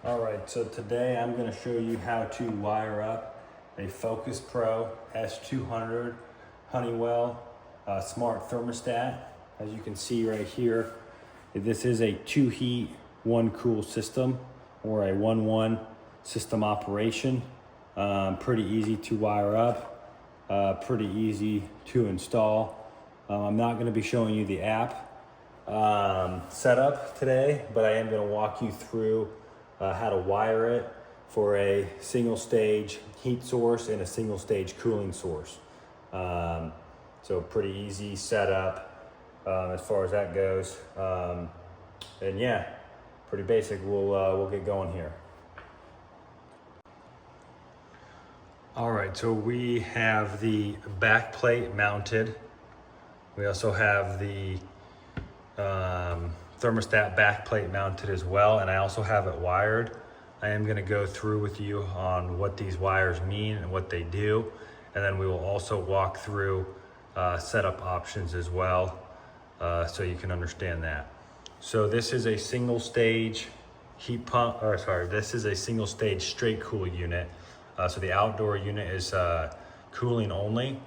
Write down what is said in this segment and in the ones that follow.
All right, so today I'm going to show you how to wire up a FocusPro S200 Honeywell smart thermostat. As you can see right here, this is a 2-heat, 1-cool system, or a 1-1 system operation. Pretty easy to wire up, pretty easy to install. I'm not going to be showing you the app setup today, but I am going to walk you through how to wire it for a single stage heat source and a single stage cooling source. So pretty easy setup as far as that goes. And yeah, pretty basic. We'll get going here. All right, so we have the back plate mounted. We also have the thermostat back plate mounted as well, and I also have it wired. I am going to go through with you on what these wires mean and what they do, and then we will also walk through setup options as well, so you can understand that. So this is a single stage heat pump, or sorry, this is a single stage straight cool unit. So the outdoor unit is cooling only,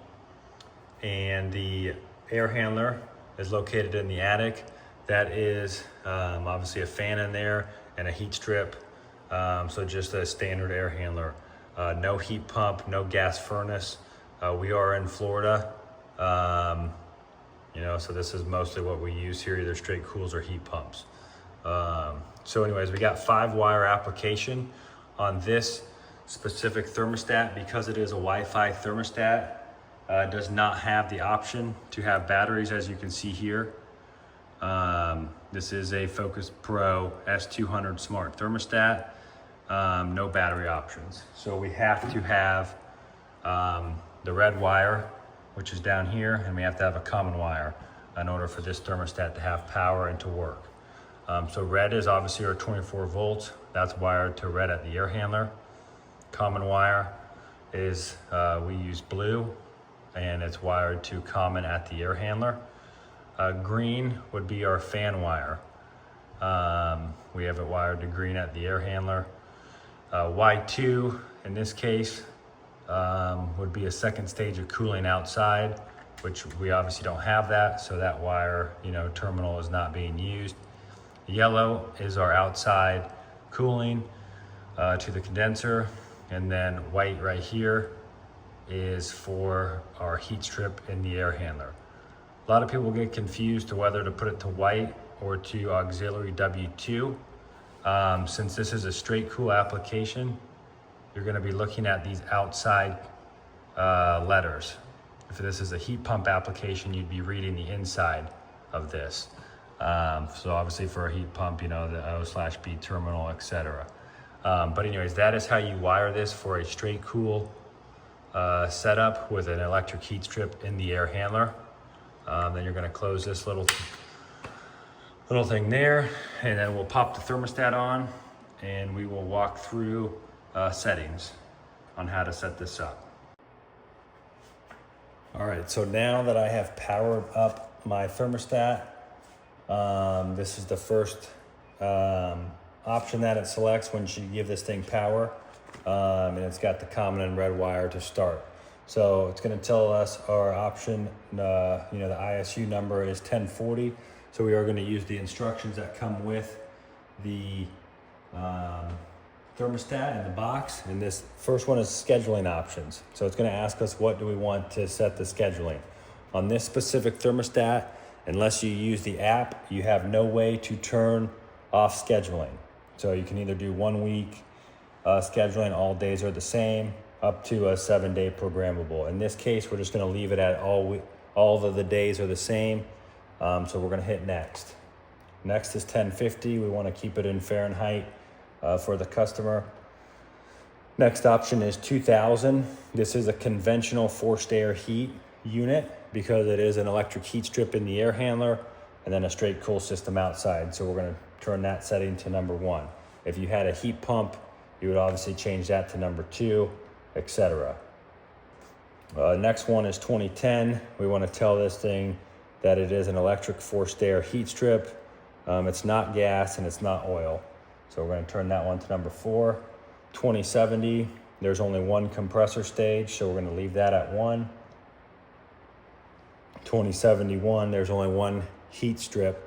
and the air handler is located in the attic. That is obviously a fan in there and a heat strip. So just a standard air handler. No heat pump, no gas furnace. We are in Florida. So this is mostly what we use here, either straight cools or heat pumps. So anyways, we got 5-wire application on this specific thermostat. Because it is a Wi-Fi thermostat, does not have the option to have batteries, as you can see here. This is a FocusPro S200 smart thermostat, no battery options. So we have to have the red wire, which is down here, and we have to have a common wire in order for this thermostat to have power and to work. So red is obviously our 24 volts. That's wired to red at the air handler. Common wire is, we use blue, and it's wired to common at the air handler. Green would be our fan wire. We have it wired to green at the air handler. Y2 in this case would be a second stage of cooling outside, which we obviously don't have that, so that wire, terminal is not being used. Yellow is our outside cooling to the condenser, and then white right here is for our heat strip in the air handler. A lot of people get confused to whether to put it to white or to auxiliary W2. Since this is a straight cool application, you're going to be looking at these outside letters. If this is a heat pump application, you'd be reading the inside of this. So obviously for a heat pump, the O/B terminal, etc. But anyways, that is how you wire this for a straight cool setup with an electric heat strip in the air handler. Then you're going to close this little thing there, and then we'll pop the thermostat on, and we will walk through settings on how to set this up. All right, so now that I have powered up my thermostat, this is the first option that it selects when you give this thing power, and it's got the common and red wire to start. So it's going to tell us our option, the ISU number is 1040. So we are going to use the instructions that come with the thermostat in the box. And this first one is scheduling options. So it's going to ask us, what do we want to set the scheduling? On this specific thermostat, unless you use the app, you have no way to turn off scheduling. So you can either do 1 week scheduling, all days are the same, up to a 7-day programmable. In this case, we're just going to leave it at all of the days are the same. So we're going to hit next. Next is 1050. We want to keep it in Fahrenheit for the customer. Next option is 2000. This is a conventional forced air heat unit because it is an electric heat strip in the air handler and then a straight cool system outside. So we're going to turn that setting to number 1. If you had a heat pump, you would obviously change that to number 2, etc. Next one is 2010. We want to tell this thing that it is an electric forced air heat strip. It's not gas and it's not oil. So we're gonna turn that one to number 4. 2070, there's only one compressor stage, so we're gonna leave that at 1. 2071, there's only one heat strip,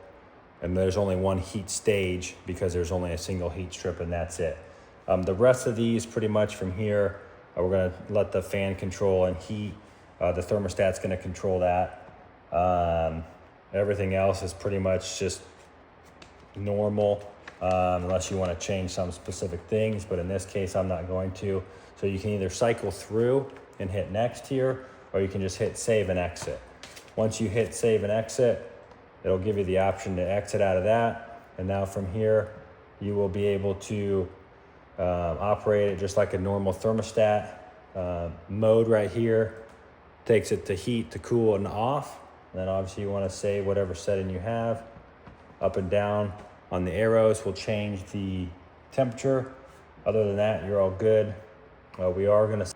and there's only one heat stage because there's only a single heat strip, and that's it. The rest of these, pretty much from here, we're gonna let the fan control and heat. The thermostat's gonna control that. Everything else is pretty much just normal, unless you wanna change some specific things, but in this case, I'm not going to. So you can either cycle through and hit next here, or you can just hit save and exit. Once you hit save and exit, it'll give you the option to exit out of that. And now from here, you will be able to operate it just like a normal thermostat. Mode right here takes it to heat, to cool, and off. And then obviously you want to save whatever setting you have. Up and down on the arrows will change the temperature. Other than that, you're all good. We are going to